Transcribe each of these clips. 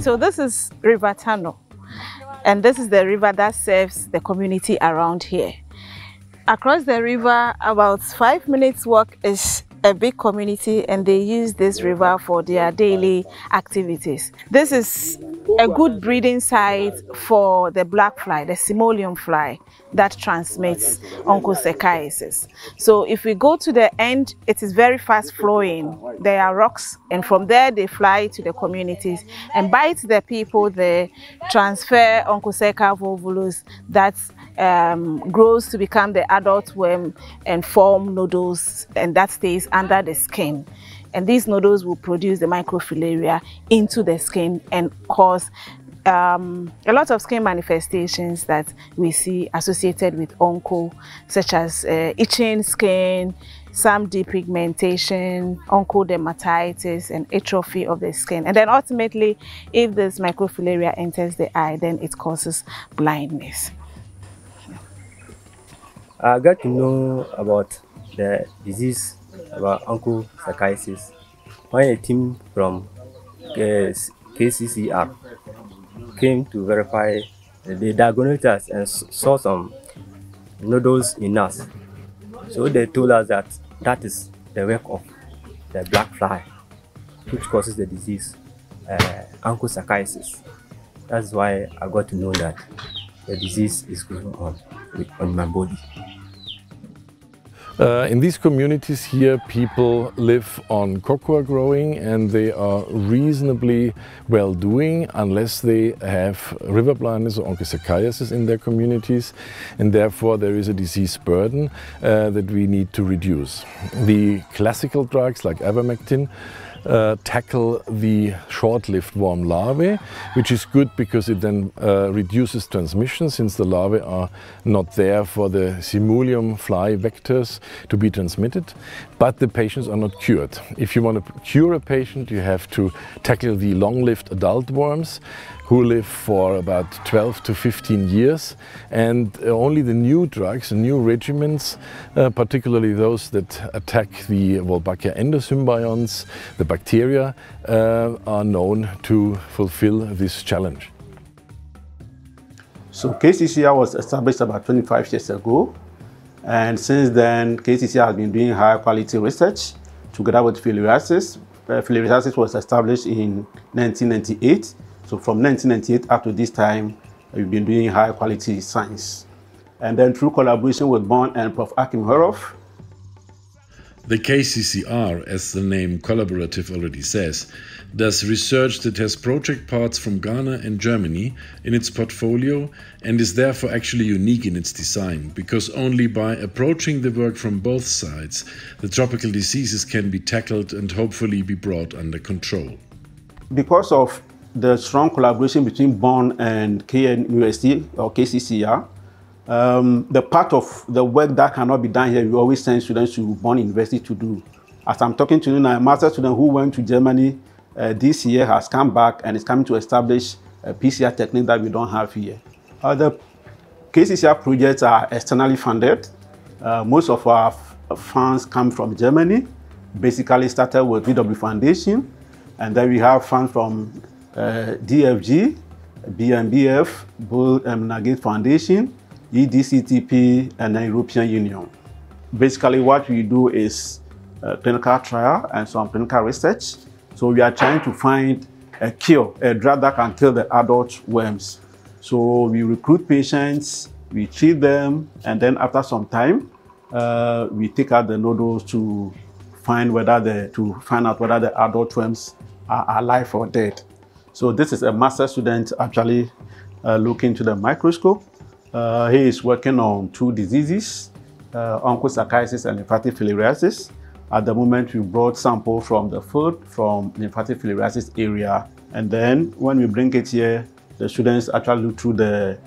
So this is River Tano, and this is the river that serves the community around here. Across the river, about 5 minutes walk, is a big community, and they use this river for their daily activities. This is a good breeding site for the black fly, the simoleum fly that transmits onchocerciasis. So if we go to the end, it is very fast flowing. There are rocks, and from there they fly to the communities and bite the people there, transfer Onchocerca volvulus that grows to become the adult worm and form nodules, and that stays under the skin. And these nodules will produce the macrofilaria into the skin and cause a lot of skin manifestations that we see associated with onco, such as itching skin, some depigmentation, onchodermatitis, and atrophy of the skin. And then ultimately, if this macrofilaria enters the eye, then it causes blindness. I got to know about the disease about onchocerciasis when a team from KCCR came to verify the diagnosis and saw some nodules in us. So they told us that that is the work of the black fly, which causes the disease onchocerciasis. That's why I got to know that the disease is going on my body. In these communities here, people live on cocoa growing, and they are reasonably well doing unless they have river blindness or onchocerciasis in their communities, and therefore there is a disease burden that we need to reduce. The classical drugs like ivermectin tackle the short-lived worm larvae, which is good because it then reduces transmission, since the larvae are not there for the simoleum fly vectors to be transmitted. But the patients are not cured. If you want to cure a patient, you have to tackle the long-lived adult worms, who live for about 12 to 15 years, and only the new drugs, the new regimens, particularly those that attack the Wolbachia endosymbionts, the bacteria, are known to fulfill this challenge. So KCCR was established about 25 years ago, and since then KCCR has been doing high quality research together with filariasis. Filariasis was established in 1998. So from 1998 up to this time, we've been doing high quality science. And then through collaboration with Bonn and Prof. Achim Hörauf. The KCCR, as the name collaborative already says, does research that has project parts from Ghana and Germany in its portfolio, and is therefore actually unique in its design, because only by approaching the work from both sides, the tropical diseases can be tackled and hopefully be brought under control. Because of the strong collaboration between Bonn and KNUST or KCCR, the part of the work that cannot be done here, we always send students to Bonn University to do. As I'm talking to you now, a master student who went to Germany this year has come back and is coming to establish a PCR technique that we don't have here. Other KCCR projects are externally funded. Most of our funds come from Germany, basically started with VW Foundation, and then we have funds from DFG, BMBF, Gates Foundation, EDCTP, and the European Union. Basically, what we do is clinical trial and some clinical research. So we are trying to find a cure, a drug that can kill the adult worms. So we recruit patients, we treat them, and then after some time, we take out the nodules to find out whether the adult worms are alive or dead. So this is a master student actually looking to the microscope. He is working on two diseases, onchocerciasis and lymphatic filariasis. At the moment, we brought sample from the field from lymphatic filariasis area. And then when we bring it here, the students actually look through the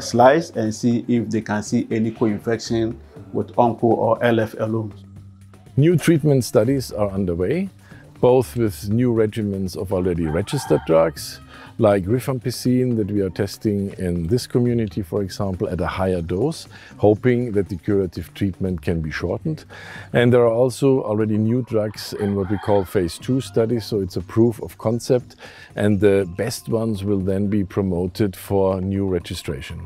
slides and see if they can see any co-infection with onco or LF alone. New treatment studies are underway, both with new regimens of already registered drugs, like rifampicin that we are testing in this community, for example, at a higher dose, hoping that the curative treatment can be shortened. And there are also already new drugs in what we call phase 2 studies, so it's a proof of concept, and the best ones will then be promoted for new registration.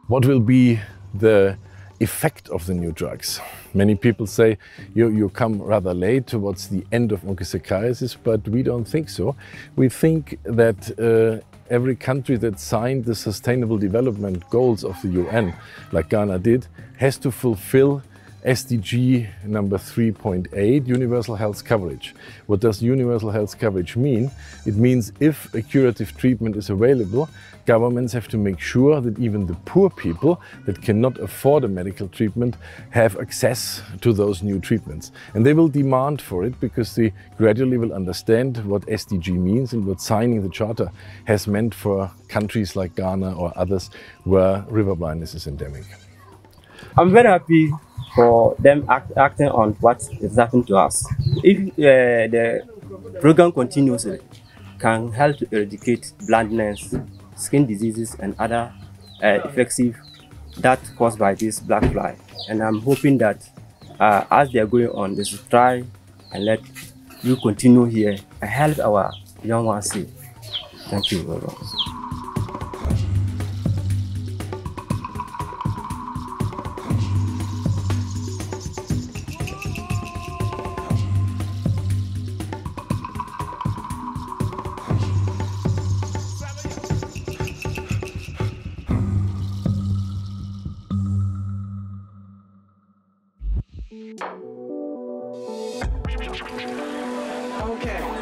What will be the effect of the new drugs? Many people say you come rather late towards the end of onchocerciasis, but we don't think so. We think that every country that signed the Sustainable Development Goals of the UN, like Ghana did, has to fulfill SDG number 3.8, universal health coverage. What does universal health coverage mean? It means if a curative treatment is available, governments have to make sure that even the poor people that cannot afford a medical treatment have access to those new treatments. And they will demand for it because they gradually will understand what SDG means and what signing the charter has meant for countries like Ghana or others where river blindness is endemic. I'm very happy for them acting on what is happening to us. If the program continuously can help to eradicate blindness, skin diseases and other effects that caused by this black fly. And I'm hoping that as they are going on, they should try and let you continue here and help our young ones see. Thank you very much. Okay.